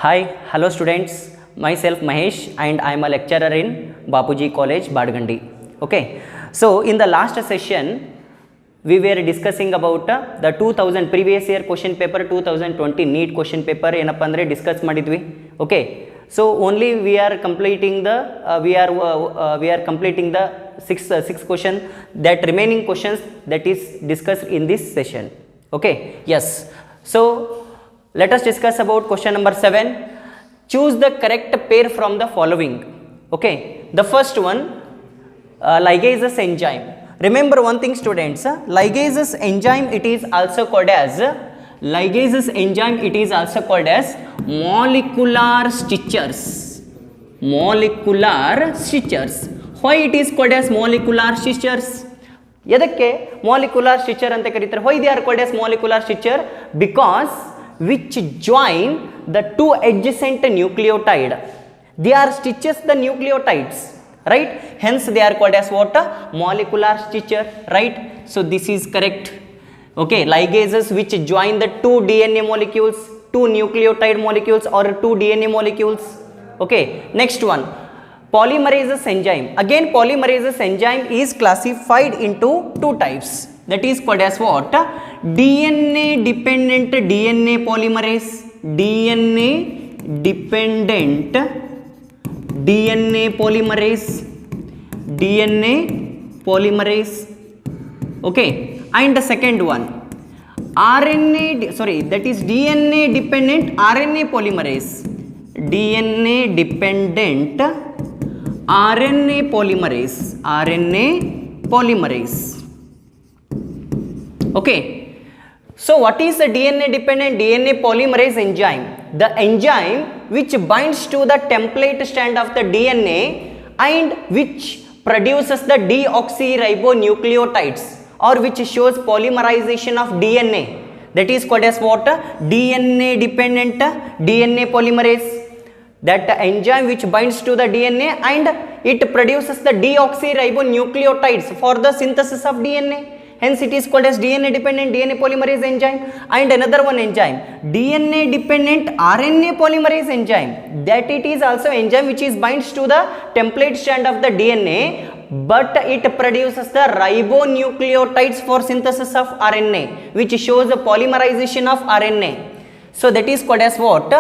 Hi, hello students. Myself Mahesh and I am a lecturer in Bapuji College, Badgandi. Okay, so in the last session we were discussing about the 2000 previous year question paper 2020 NEET question paper ಏನಪ್ಪ ಅಂದರೆ discuss ಮಾಡಿದ್ವಿ. Okay, so only we are completing the six question, that remaining questions that is discussed in this session. Okay, yes, so let us discuss about question number 7. Choose the correct pair from the following. Okay, the first one, ligases enzyme. Remember one thing students, ligases enzyme it is also called as molecular stitchers. Why it is called as molecular stitchers? ಎದಕ್ಕೆ molecular stitcher ಅಂತ ಕರೀತಾರೆ? Why they are called as molecular stitcher? Because which join the two adjacent nucleotide, they are stitches the nucleotides, right? Hence they are called as what? Molecular stitcher, right? So this is correct. Okay, ligases which join the two DNA molecules, two nucleotide molecules or two DNA molecules. Okay, next one, polymerases enzyme. Again polymerases enzyme is classified into two types, that is called as what? DNA dependent DNA polymerase, DNA dependent DNA polymerase. Okay, and the second one, that is DNA dependent RNA polymerase, DNA dependent RNA polymerase. Okay, so what is the DNA dependent DNA polymerase enzyme? The enzyme which binds to the template strand of the DNA and which produces the deoxyribonucleotides, or which shows polymerization of DNA, that is called as what? DNA dependent DNA polymerase. That enzyme which binds to the DNA and it produces the deoxyribonucleotides for the synthesis of DNA. Hence it is called as DNA dependent DNA polymerase enzyme. And another one enzyme, DNA dependent RNA polymerase enzyme, that it is also enzyme which is binds to the template strand of the DNA, but it produces the ribonucleotides for synthesis of RNA, which shows the polymerization of RNA. So that is called as what?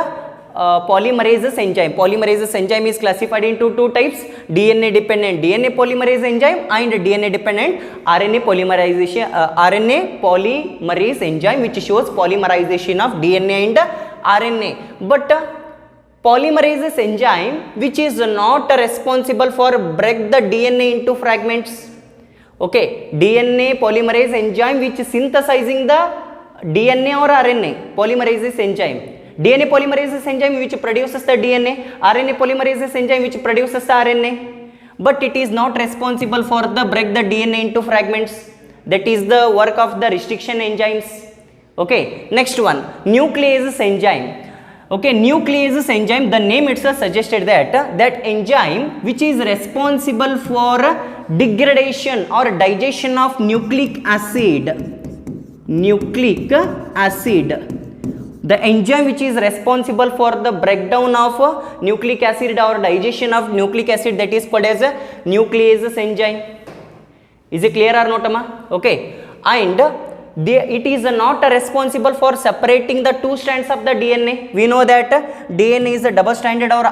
Polymerases enzyme. Polymerases enzyme is classified into two types, DNA dependent DNA polymerase enzyme and DNA dependent RNA polymerase enzyme, which shows polymerization of DNA and RNA. But polymerases enzyme which is not responsible for break the DNA into fragments. Okay, DNA polymerase enzyme which synthesizing the DNA or RNA, polymerases enzyme. DNA polymerases enzyme which produces the DNA, RNA polymerases enzyme which produces the RNA, but it is not responsible for the break the DNA into fragments. That is the work of the restriction enzymes. Okay, next one, nucleases enzyme. Okay, nucleases enzyme, the name itself suggested that enzyme which is responsible for degradation or digestion of nucleic acid. The enzyme which is responsible for the breakdown of nucleic acid or digestion of nucleic acid, that is called as a nucleases enzyme. Is it clear or not, Amma? Okay, and it is not responsible for separating the two strands of the DNA. We know that DNA is a double stranded or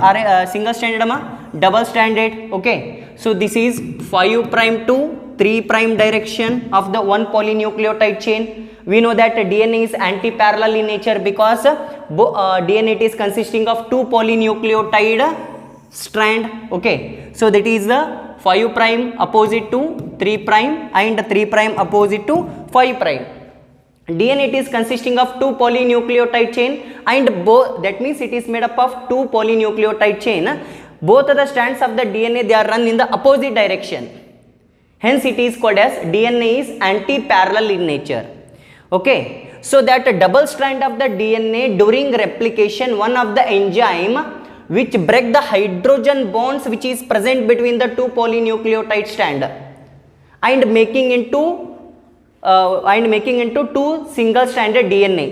single stranded, Amma? Double stranded. Okay, so this is 5' to 3' direction of the one polynucleotide chain. We know that DNA is anti-parallel in nature because DNA is consisting of two polynucleotide strand. Okay, so that is the 5' opposite to 3' and 3' opposite to 5'. DNA is consisting of two polynucleotide chain and that means it is made up of two polynucleotide chain. Both of the strands of the DNA, they are run in the opposite direction. Hence it is called as DNA is anti-parallel in nature. Okay, so that double strand of the DNA during replication, one of the enzyme which break the hydrogen bonds which is present between the two polynucleotide strand and making into two single stranded DNA,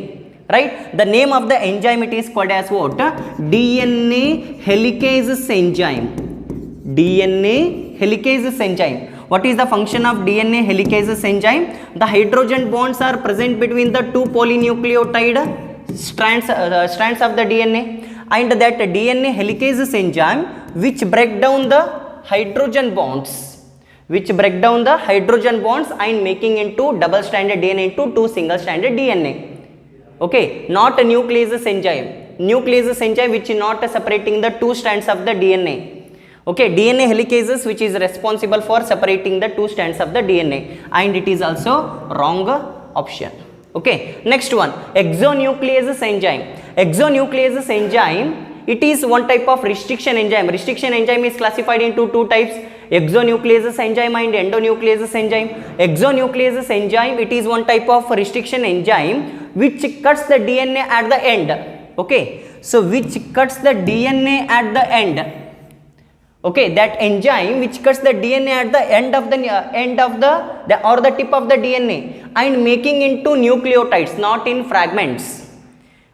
right? The name of the enzyme, it is called as what? DNA helicases enzyme. DNA helicases enzyme. What is the function of DNA helicases enzyme? The hydrogen bonds are present between the two polynucleotide strands of the DNA, and that DNA helicases enzyme which break down the hydrogen bonds, and making into double stranded DNA into two single stranded DNA. Okay, not a nucleases enzyme. Nucleases enzyme which is not separating the two strands of the DNA. Okay, DNA helicases which is responsible for separating the two strands of the DNA, and it is also wrong option. Okay, next one, exonucleases enzyme. Exonucleases enzyme, it is one type of restriction enzyme. Restriction enzyme is classified into two types, exonucleases enzyme and endonucleases enzyme. Exonucleases enzyme, it is one type of restriction enzyme which cuts the DNA at the end. Okay, so which cuts the DNA at the end. Okay, that enzyme which cuts the DNA at the end of the or the tip of the DNA and making into nucleotides, not in fragments.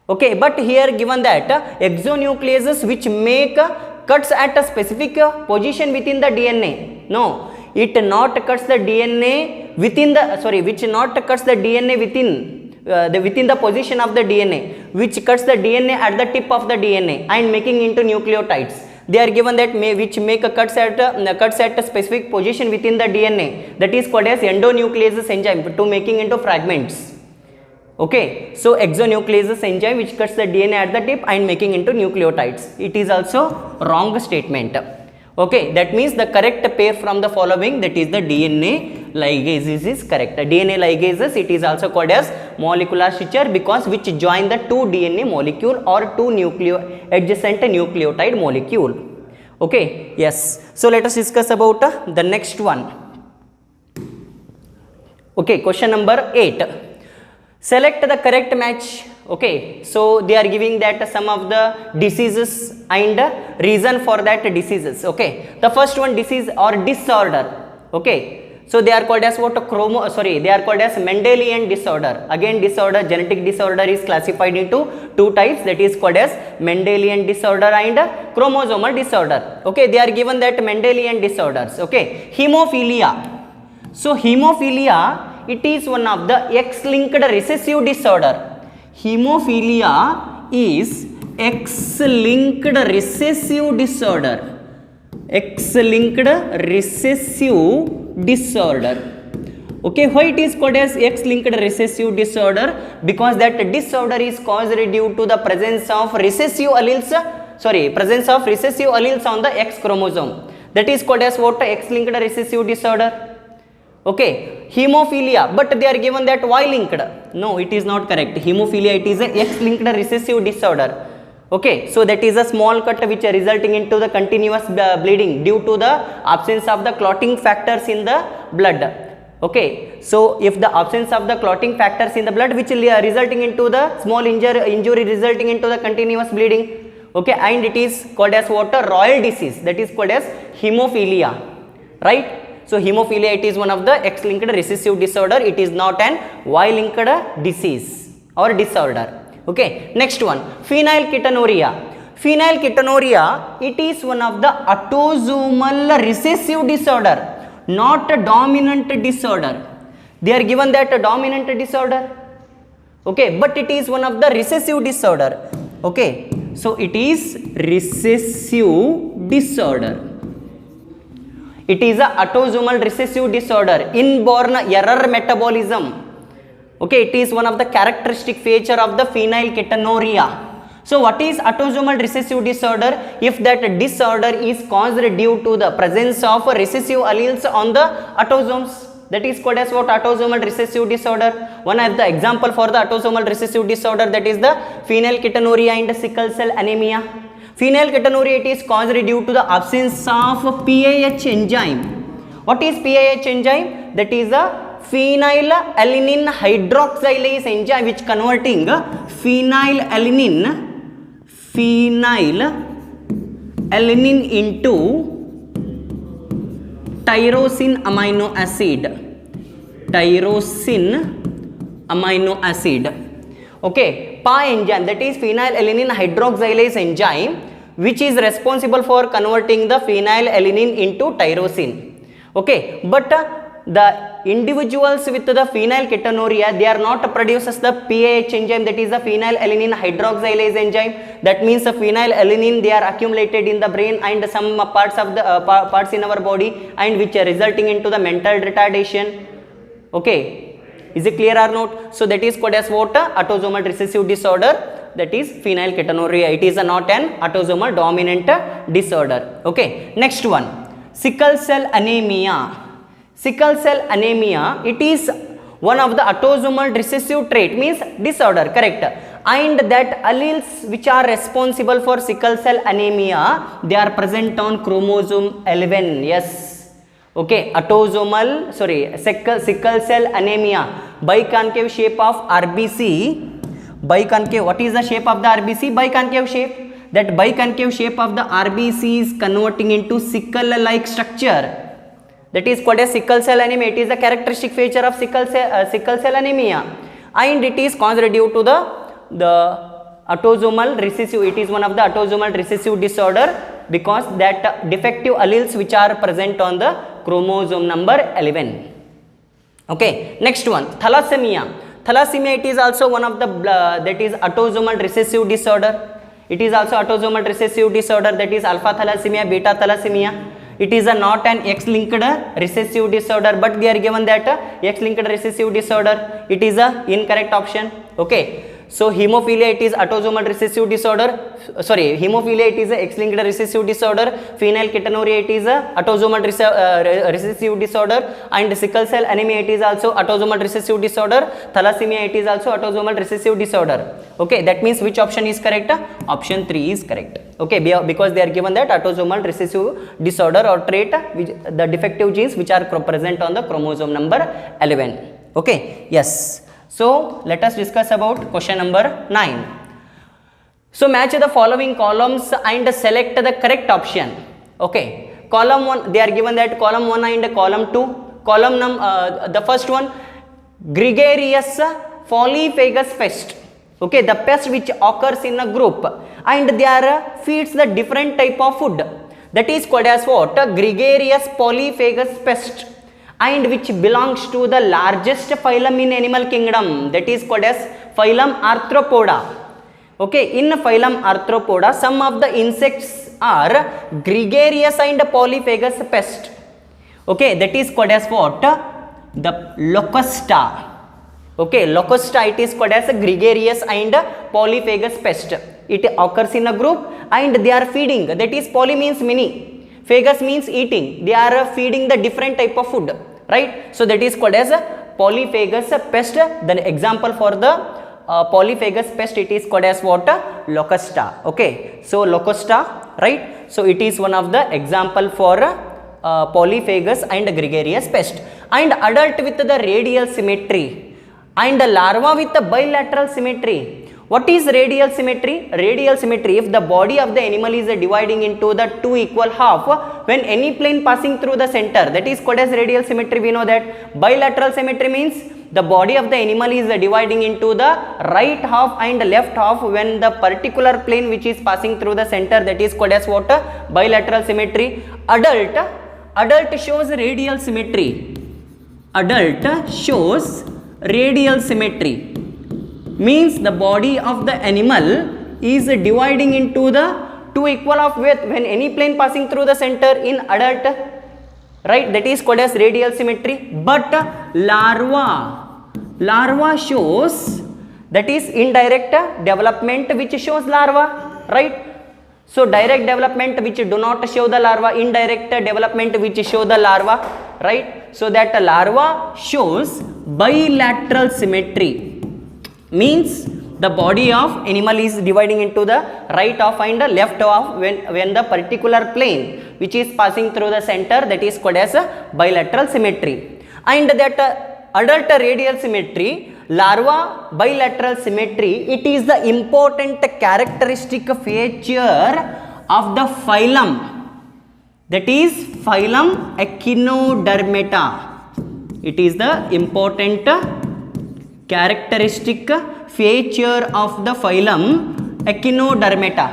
Okay, but here given that exonucleases which make cuts at a specific position within the DNA. No, it not cuts the DNA within the which not cuts the DNA within the position of the DNA, which cuts the DNA at the tip of the DNA and making into nucleotides. They are given that which make a cuts at a specific position within the DNA, that is called as endonucleases enzyme to making into fragments. Okay, so exonucleases enzyme which cuts the DNA at the tip and making into nucleotides. It is also wrong statement. Okay, that means the correct pair from the following, that is the DNA ligases is correct. DNA ligases, it is also called as molecular stitcher because which join the two DNA molecule or two adjacent nucleotide molecule. Okay, yes. So let us discuss about the next one. Okay, question number 8. Select the correct match. Okay, so they are giving that some of the diseases and reason for that diseases. Okay, the first one, disease or disorder. Okay, so they are called as what? They are called as Mendelian disorder. Again, disorder, genetic disorder is classified into two types, that is called as Mendelian disorder and chromosomal disorder. Okay, they are given that Mendelian disorders. Okay, hemophilia. So hemophilia, it is one of the X-linked recessive disorder. Hemophilia is X-linked recessive disorder. X-linked recessive disorder. Okay, why it is called as X-linked recessive disorder? Because that disorder is caused due to the presence of recessive alleles on the X chromosome. That is called as what? X-linked recessive disorder. Okay, hemophilia, but they are given that Y-linked. No, it is not correct. Hemophilia, it is a X-linked recessive disorder. Okay, so that is a small cut which are resulting into the continuous bleeding due to the absence of the clotting factors in the blood. Okay, so if the absence of the clotting factors in the blood which are resulting into the small injury resulting into the continuous bleeding. Okay, and it is called as what? A royal disease, that is called as hemophilia, right? So hemophilia, it is one of the X-linked recessive disorder. It is not an Y-linked disease or disorder. Okay, next one, phenylketonuria. Phenylketonuria, it is one of the autosomal recessive disorder, not a dominant disorder. They are given that a dominant disorder. Okay, but it is one of the recessive disorder. Okay, so it is recessive disorder. It is a autosomal recessive disorder, inborn error metabolism. Okay, it is one of the characteristic feature of the phenylketonuria. So what is autosomal recessive disorder? If that disorder is caused due to the presence of recessive alleles on the autosomes, that is called as what? Autosomal recessive disorder. One of the example for the autosomal recessive disorder, that is the phenylketonuria and sickle cell anemia. Phenylketonuria, it is caused due to the absence of PAH enzyme. What is PAH enzyme? That is a phenylalanine hydroxylase enzyme which converting phenylalanine into tyrosine amino acid. Okay, PA enzyme, that is phenylalanine hydroxylase enzyme, which is responsible for converting the phenylalanine into tyrosine. Okay, but the individuals with the phenylketonuria, they are not produced as the PAH enzyme, that is the phenylalanine hydroxylase enzyme. That means the phenylalanine, they are accumulated in the brain and some parts of the parts in our body, and which are resulting into the mental retardation. Okay, is it clear or not? So that is called as what? Autosomal recessive disorder, that is phenylketonuria. It is not an autosomal dominant disorder. Okay, next one, sickle cell anemia. Sickle cell anemia, it is one of the autosomal recessive trait, means disorder, correct? And that alleles which are responsible for sickle cell anemia, they are present on chromosome 11. Yes. Okay, sickle cell anemia, biconcave shape of RBC. Biconcave, what is the shape of the RBC? Biconcave shape. That biconcave shape of the RBC is converting into sickle-like structure. That is called as sickle cell anemia. It is the characteristic feature of sickle cell anemia, and it is caused due to the autosomal recessive. It is one of the autosomal recessive disorder because that defective alleles which are present on the chromosome number 11. Okay, next one, thalassemia. Thalassemia, it is also one of the that is autosomal recessive disorder. It is also autosomal recessive disorder, that is alpha thalassemia, beta thalassemia. It is not an X-linked recessive disorder, but they are given that X-linked recessive disorder. It is a incorrect option. Okay, so hemophilia, it is autosomal recessive disorder. Sorry, hemophilia, it is a X-linked recessive disorder. Phenylketonuria, it is a autosomal recessive disorder, and sickle cell anemia, it is also autosomal recessive disorder. Thalassemia, it is also autosomal recessive disorder. Okay, that means which option is correct? Option 3 is correct. Okay, because they are given that autosomal recessive disorder or trait, which the defective genes which are present on the chromosome number 11. Okay, yes. So let us discuss about question number 9. So match the following columns and select the correct option. Okay, column 1, they are given that column 1 and column 2. Column the first one, gregarious polyphagous pest. Okay, the pest which occurs in a group and they are feeds the different type of food. That is called as what? Gregarious polyphagous pest, and which belongs to the largest phylum in animal kingdom, that is called as phylum Arthropoda. Okay, in phylum Arthropoda, some of the insects are gregarious and polyphagous pest. Okay, that is called as what? The Locusta. Okay, Locusta, it is called as a gregarious and polyphagous pest. It occurs in a group and they are feeding, that is poly means many, phagus means eating, they are feeding the different type of food, right? So that is called as a polyphagous pest. The example for the polyphagous pest, it is called as what? Locusta. Okay, so Locusta, right? So it is one of the example for polyphagous and gregarious pest. And adult with the radial symmetry and larva with the bilateral symmetry. What is radial symmetry? Radial symmetry, if the body of the animal is dividing into the two equal half when any plane passing through the center, that is called as radial symmetry. We know that. Bilateral symmetry means the body of the animal is dividing into the right half and left half when the particular plane which is passing through the center, that is called as what? Bilateral symmetry. Adult shows radial symmetry. Adult shows radial symmetry means the body of the animal is dividing into the two equal half with when any plane passing through the center in adult, right? That is called as radial symmetry. But larva shows, that is indirect development which shows larva, right? So direct development which do not show the larva, indirect development which show the larva, right? So that larva shows bilateral symmetry means the body of animal is dividing into the right half and the left half when the particular plane which is passing through the center, that is called as a bilateral symmetry. And that adult radial symmetry, larva bilateral symmetry, it is the important characteristic feature of the phylum, that is phylum Echinodermata. It is the important characteristic feature of the phylum Echinodermata.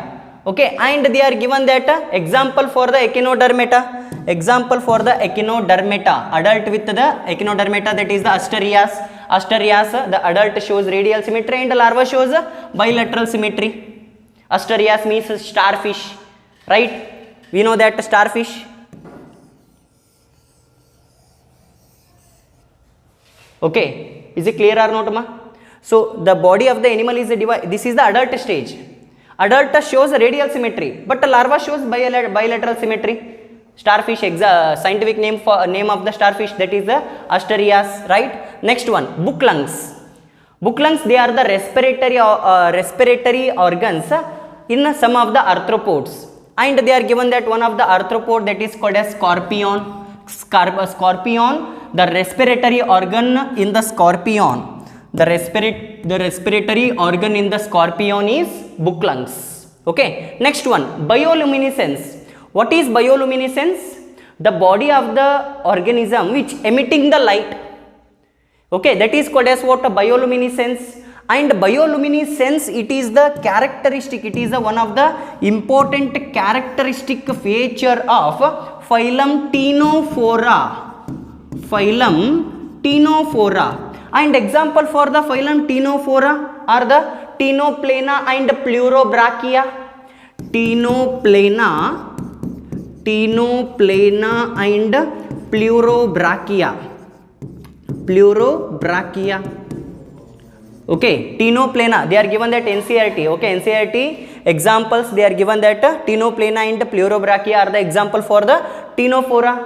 Okay, and they are given that example for the Echinodermata. Example for the Echinodermata, adult with the Echinodermata, that is the Asterias. Asterias, the adult shows radial symmetry and the larva shows bilateral symmetry. Asterias means starfish, right? We know that starfish. Okay, is it clear or not, ma? So the body of the animal is divided. This is the adult stage. Adult shows radial symmetry, but the larva shows bilateral symmetry. Starfish, scientific name of the starfish, that is the Asterias, right? Next one, book lungs. Book lungs, they are the respiratory organs in some of the arthropods, and they are given that one of the arthropod, that is called as scorpion. Scorpion, the respiratory organ in the scorpion. The respiratory organ in the scorpion is book lungs. Okay, next one, bioluminescence. What is bioluminescence? The body of the organism which emitting the light. Okay, that is called as what? Bioluminescence. And bioluminescence, it is the characteristic, it is the one of the important characteristic feature of phylum Ctenophora. Phylum Ctenophora. And example for the phylum Ctenophora are the Ctenoplana and Pleurobrachia. Ctenoplana and Pleurobrachia. Pleurobrachia. Okay, Ctenoplana, they are given that NCERT. Okay, NCERT examples, they are given that Ctenoplana and Pleurobrachia are the example for the Ctenophora,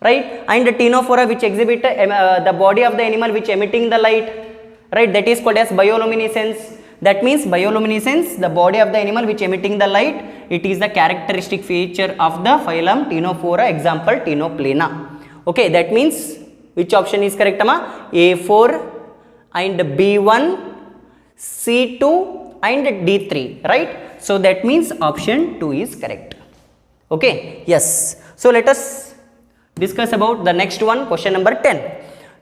right? And Ctenophora which exhibit the body of the animal which emitting the light, right? That is called as bioluminescence. That means bioluminescence, the body of the animal which emitting the light, it is the characteristic feature of the phylum Ctenophora, example Ctenoplana. Okay, that means which option is correct, ma? A4 and B1, C2 and D3, right? So that means option 2 is correct. Okay, yes. So let us discuss about the next one, question number 10.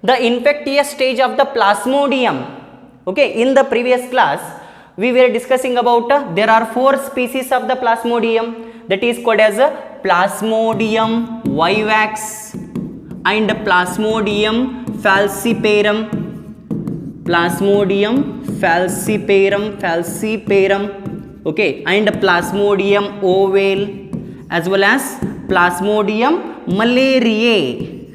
The infectious stage of the Plasmodium. Okay, in the previous class we were discussing about there are 4 species of the Plasmodium, that is called as Plasmodium vivax and Plasmodium falciparum. Plasmodium falciparum, okay, and Plasmodium ovale, as well as Plasmodium malariae.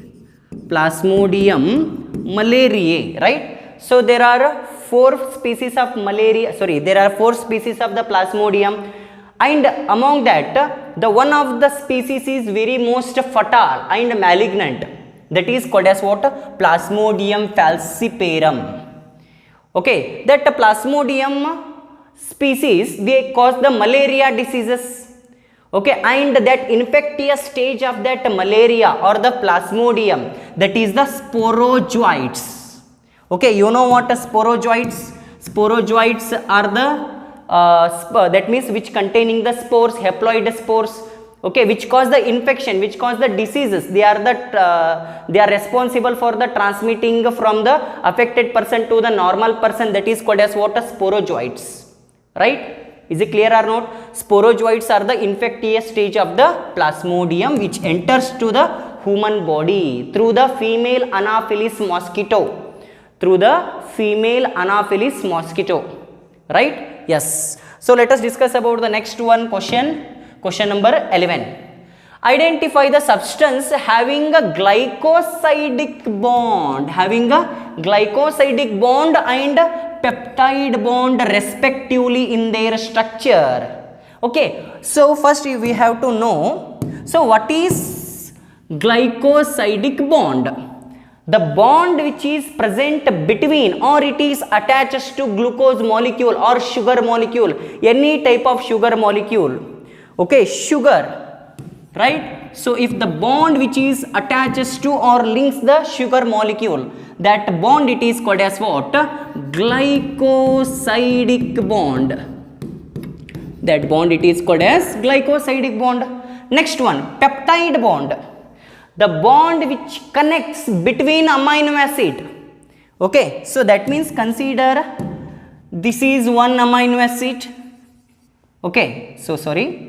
Plasmodium malariae, right? So there are 4 species of there are 4 species of the Plasmodium, and among that the one of the species is very most fatal and malignant, that is called as what? Plasmodium falciparum. Okay, that Plasmodium species, they cause the malaria diseases. Okay, and that infectious stage of that malaria or the Plasmodium, that is the sporozoites. Okay, you know what sporozoites? Sporozoites are the that means which containing the spores, haploid spores. Okay, which cause the infection, which cause the diseases. They are responsible for the transmitting from the affected person to the normal person, that is called as what? Sporozoites, right? Is it clear or not? Sporozoites are the infectious stage of the Plasmodium which enters to the human body through the female Anopheles mosquito. Through the female Anopheles mosquito, right? Yes. So let us discuss about the next one question. Question number 11. Identify the substance having a glycosidic bond, and peptide bond respectively in their structure. Okay, so first we have to know, so what is glycosidic bond? The bond which is present between or it is attached to glucose molecule or sugar molecule, any type of sugar molecule. Okay, sugar, right? So if the bond which is attached to or links the sugar molecule, that bond it is called as what? Glycosidic bond. That bond it is called as glycosidic bond. Next one, peptide bond. The bond which connects between amino acid. Okay, so that means consider This is one amino acid. Okay, so sorry.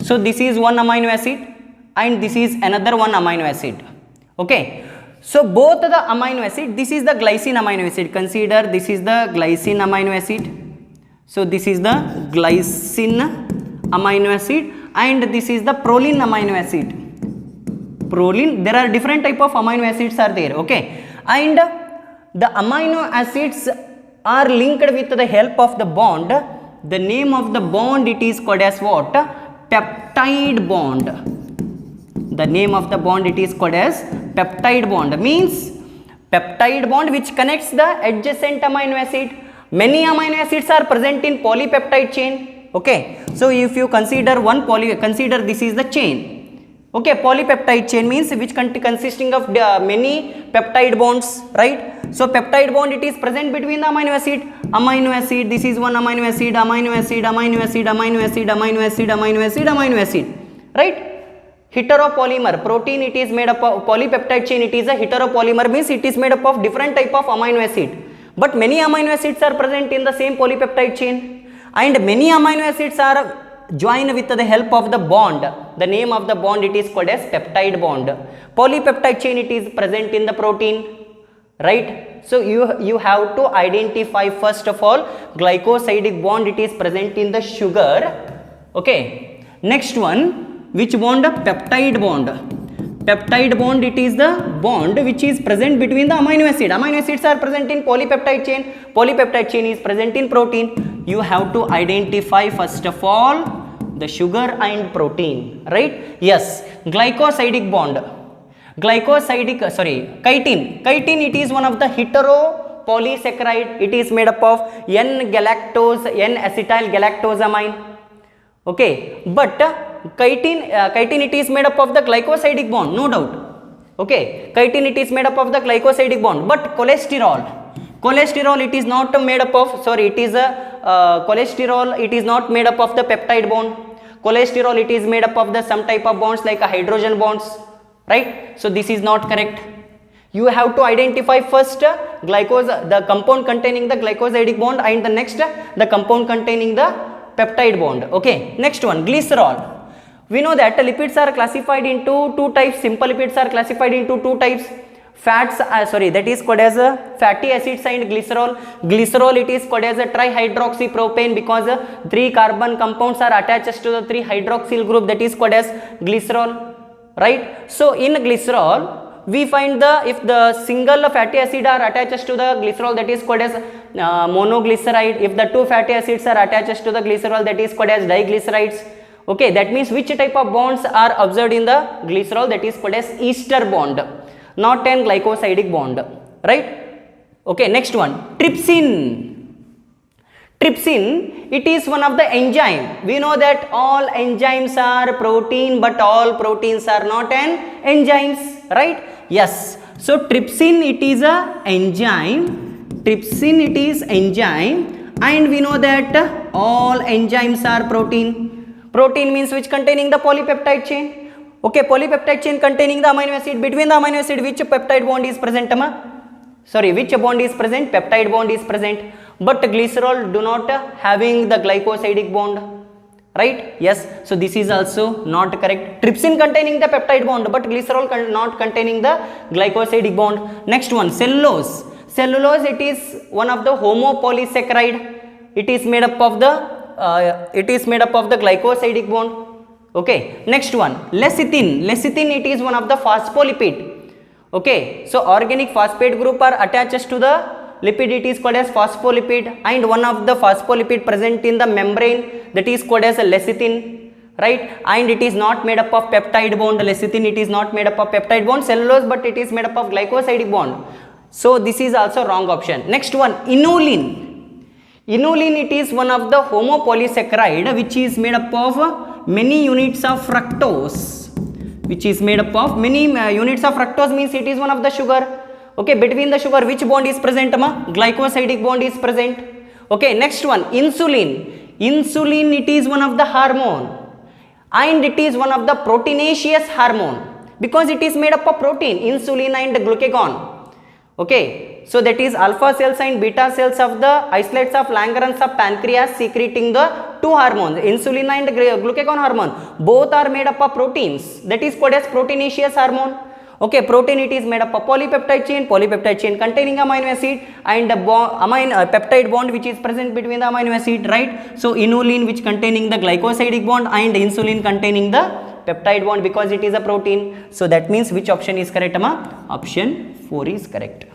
So this is one amino acid and this is another one amino acid. Okay, so both the amino acid, this is the glycine amino acid. Consider this is the glycine amino acid. So this is the glycine amino acid and this is the proline amino acid. Proline, there are different type of amino acids are there. Okay, and the amino acids are linked with the help of the bond. The name of the bond, it is called as what? Peptide bond. The name of the bond, it is called as peptide bond. Means peptide bond which connects the adjacent amino acid. Many amino acids are present in polypeptide chain. Okay, so if you consider consider this is the chain. Okay, polypeptide chain means which consisting of many peptide bonds, right? So peptide bond, it is present between the amino acid. This is one amino acid, amino acid, amino acid, amino acid, amino acid, amino acid, amino acid, right? Heteropolymer protein, it is made up of polypeptide chain. It is a heteropolymer, means it is made up of different type of amino acid. But many amino acids are present in the same polypeptide chain, and many amino acids are joined with the help of the bond. The name of the bond, it is called as peptide bond. Polypeptide chain, it is present in the protein, right? So you have to identify first of all glycosidic bond, it is present in the sugar. Okay, next one, which bond? Peptide bond. Peptide bond, it is the bond which is present between the amino acid. Amino acids are present in polypeptide chain. Polypeptide chain is present in protein. You have to identify first of all the sugar and protein, right? Yes, glycosidic bond. Chitin. Chitin, it is one of the heteropolysaccharide. It is made up of N-galactose, N-acetyl galactosamine. Okay, but chitin, it is made up of the glycosidic bond, no doubt. Okay, chitin, it is made up of the glycosidic bond, but cholesterol, it is not made up of, it is a cholesterol, it is not made up of the peptide bond. Cholesterol, it is made up of the some type of bonds like a hydrogen bonds, right? So this is not correct. You have to identify first the compound containing the glycosidic bond, and the next the compound containing the peptide bond. Okay, next one, glycerol. We know that lipids are classified into two types. Simple lipids are classified into two types. Fats, that is called as fatty acids and glycerol. Glycerol, it is called as a trihydroxypropane because 3 carbon compounds are attached to the 3 hydroxyl group, that is called as glycerol, right? So in glycerol, we find if the single fatty acid are attached to the glycerol, that is called as monoglyceride. If the 2 fatty acids are attached to the glycerol, that is called as diglycerides. Okay, that means which type of bonds are observed in the glycerol, that is called as ester bond, not an glycosidic bond, right? Okay, next one, trypsin. Trypsin, it is one of the enzyme. We know that all enzymes are protein, but all proteins are not an enzymes, right? Yes. So trypsin, it is a enzyme. Trypsin, it is enzyme, and we know that all enzymes are protein. Protein means which containing the polypeptide chain. Okay, polypeptide chain containing the amino acid. Between the amino acid, which peptide bond is present? Which bond is present? Peptide bond is present. But glycerol do not having the glycosidic bond, right? Yes. So this is also not correct. Trypsin containing the peptide bond, but glycerol not containing the glycosidic bond. Next one, cellulose. Cellulose, it is one of the homopolysaccharide. It is made up of the glycosidic bond. Okay, next one, lecithin. Lecithin, it is one of the phospholipid. Okay, so organic phosphate group are attached to the lipid, it is called as phospholipid, and one of the phospholipid present in the membrane, that is called as a lecithin, right? And it is not made up of peptide bond. Lecithin, it is not made up of peptide bond. Cellulose, but it is made up of glycosidic bond. So this is also wrong option. Next one, inulin. Inulin, it is one of the homopolysaccharide which is made up of many units of fructose. Which is made up of many units of fructose, means it is one of the sugar. Okay, between the sugar, which bond is present? Glycosidic bond is present. Okay, next one, insulin. Insulin, it is one of the hormone, and it is one of the proteinaceous hormone. Because it is made up of protein, insulin and glucagon. Okay, so that is alpha cells and beta cells of the isolates of Langerhans of pancreas secreting the two hormones, insulin and glucagon hormone. Both are made up of proteins. That is called as proteinaceous hormone. Okay, protein, it is made up of polypeptide chain containing amino acid and a peptide bond which is present between the amino acid, right? So inulin which containing the glycosidic bond and insulin containing the peptide bond, because it is a protein. So that means which option is correct, Amma? Option 4 is correct.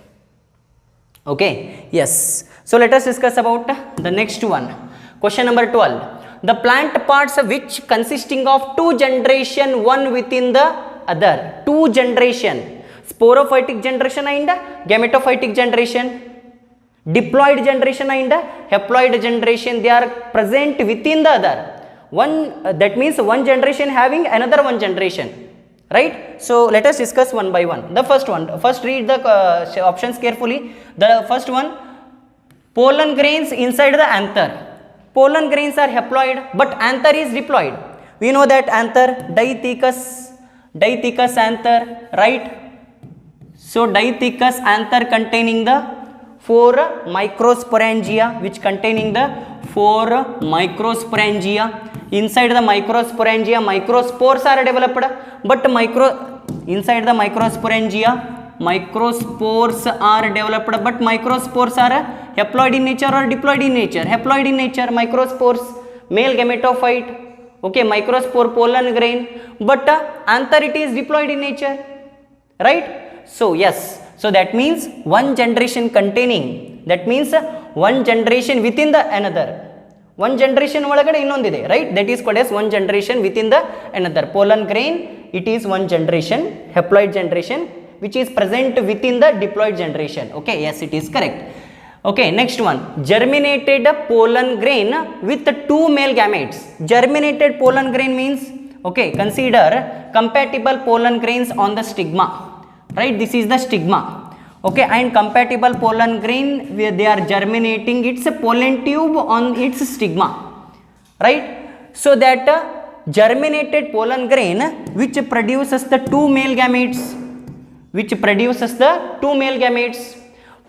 Okay, yes. So let us discuss about the next one. Question number 12. The plant parts which consisting of two generation, one within the other. Two generation. Sporophytic generation and gametophytic generation. Diploid generation and haploid generation. They are present within the other. One, that means one generation having another one generation. Right? So let us discuss one by one. The first one, first read the options carefully. The first one, pollen grains inside the anther. Pollen grains are haploid, but anther is diploid. We know that anther, dithecous anther, right? So dithecous anther containing the 4 microsporangia, which containing the 4 microsporangia. Inside the microsporangia, microspores are developed, but inside the microsporangia, microspores are developed, but microspores are haploid in nature or diploid in nature? Haploid in nature, microspores, male gametophyte, okay, microspore pollen grain, but anther it is diploid in nature, right? So yes, so that means one generation containing, that means one generation within the another. One generation ಒಳಗಡೆ ಇನ್ನೊಂದಿದೆ, right? That is called as one generation within the another. Pollen grain, it is one generation, haploid generation, which is present within the diploid generation. Okay, yes, it is correct. Okay, next one, germinated pollen grain with 2 male gametes. Germinated pollen grain means, okay, consider compatible pollen grains on the stigma, right? This is the stigma. Okay, and compatible pollen grain where they are germinating its pollen tube on its stigma, right? So that germinated pollen grain which produces the 2 male gametes,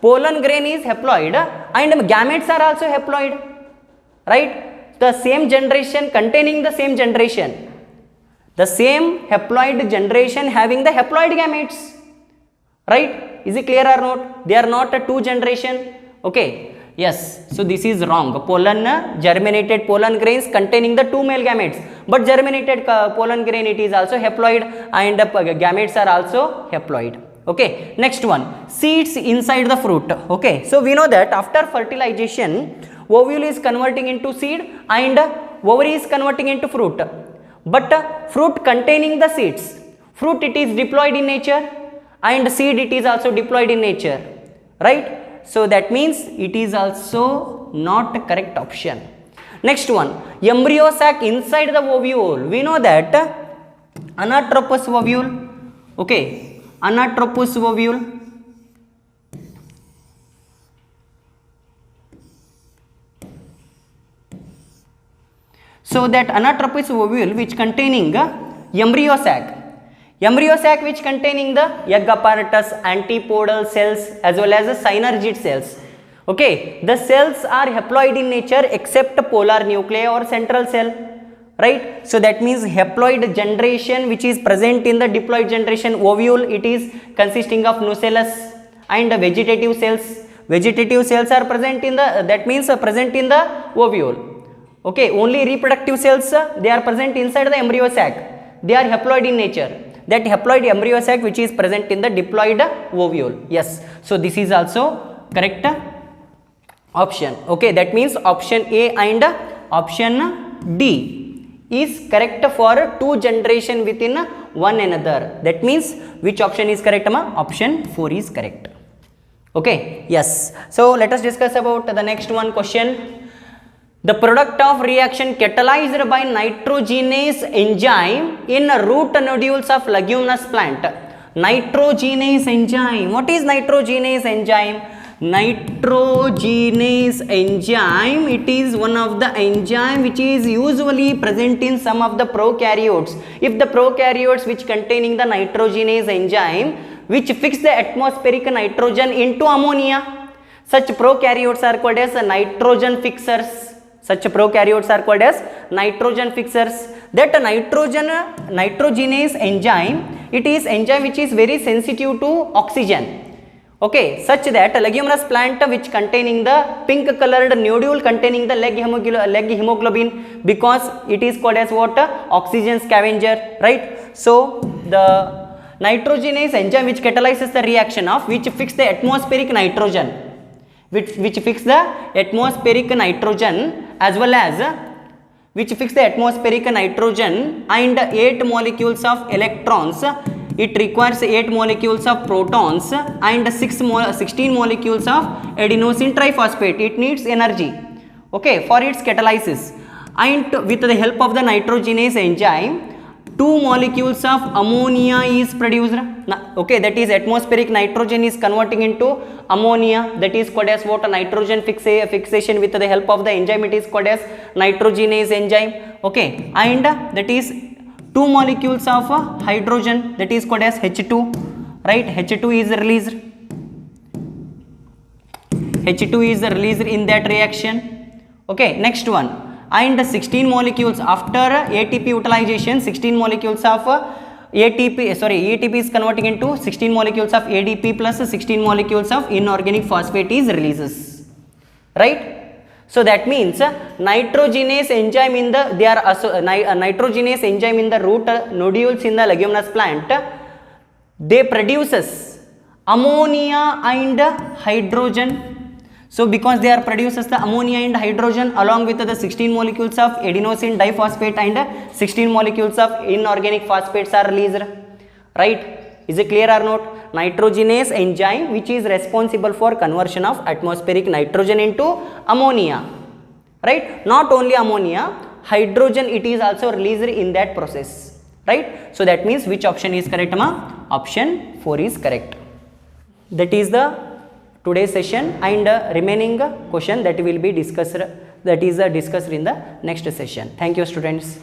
pollen grain is haploid and gametes are also haploid, right? The same generation containing the same generation, the same haploid generation having the haploid gametes, right? Is it clear or not? They are not a 2 generation. Okay, yes, so this is wrong. Germinated pollen grains containing the 2 male gametes, but germinated pollen grain it is also haploid and gametes are also haploid. Okay, next one, seeds inside the fruit. Okay, so we know that after fertilization ovule is converting into seed and ovary is converting into fruit, but fruit containing the seeds, fruit it is diploid in nature and seed it is also diploid in nature, right? So that means it is also not a correct option. Next one, embryo sac inside the ovule. We know that anatropous ovule, okay, anatropous ovule, so that anatropous ovule which containing embryo sac, which containing the egg apparatus, antipodal cells as well as the synergid cells. Okay, the cells are haploid in nature except polar nuclei or central cell, right? So that means haploid generation which is present in the diploid generation ovule, it is consisting of nucellus and vegetative cells. Vegetative cells are present in the, that means present in the ovule. Okay, only reproductive cells they are present inside the embryo sac. They are haploid in nature. That haploid embryo sac which is present in the diploid ovule. Yes, so this is also correct option. Okay, that means option A and option D is correct for 2 generation within one another. That means which option is correct, ma? Option 4 is correct. Okay, yes. So let us discuss about the next one question. The product of reaction catalyzed by nitrogenase enzyme in root nodules of leguminous plant. Nitrogenase enzyme. What is nitrogenase enzyme? nitrogenase enzyme, it is one of the enzyme which is usually present in some of the prokaryotes. If the prokaryotes which containing the nitrogenase enzyme which fix the atmospheric nitrogen into ammonia, such prokaryotes are called as nitrogen fixers. Such prokaryotes are called as nitrogen fixers. That nitrogenase enzyme, it is enzyme which is very sensitive to oxygen. Okay, such that leguminous plant which containing the pink colored nodule containing the leg hemoglobin, because it is called as what? Oxygen scavenger, right? So the nitrogenase enzyme which catalyzes the reaction of which fix the atmospheric nitrogen, which fix the atmospheric nitrogen as well as which fix the atmospheric nitrogen and 8 molecules of electrons. It requires 8 molecules of protons and 16 molecules of adenosine triphosphate. It needs energy, okay, for its catalysis. And with the help of the nitrogenase enzyme, 2 molecules of ammonia is produced. Okay, that is atmospheric nitrogen is converting into ammonia. That is called as what? Nitrogen fixation with the help of the enzyme. It is called as nitrogenase enzyme. Okay, and that is 2 molecules of hydrogen, that is called as H2, right? H2 is released. H2 is released in that reaction. Okay, next one. And 16 molecules after ATP utilization, 16 molecules of ATP is converting into 16 molecules of ADP plus 16 molecules of inorganic phosphate is releases, right? So that means nitrogenase enzyme in the nitrogenase enzyme in the root nodules in the leguminous plant, they produces ammonia and hydrogen. So because they are produces the ammonia and hydrogen along with the 16 molecules of adenosine diphosphate and 16 molecules of inorganic phosphates are released, right? Is it clear or not? Nitrogenase enzyme which is responsible for conversion of atmospheric nitrogen into ammonia, right? Not only ammonia, hydrogen it is also released in that process, right? So that means which option is correct, ma? Option 4 is correct. That is the today's session, and remaining question that will be discussed, that is discussed in the next session. Thank you, students.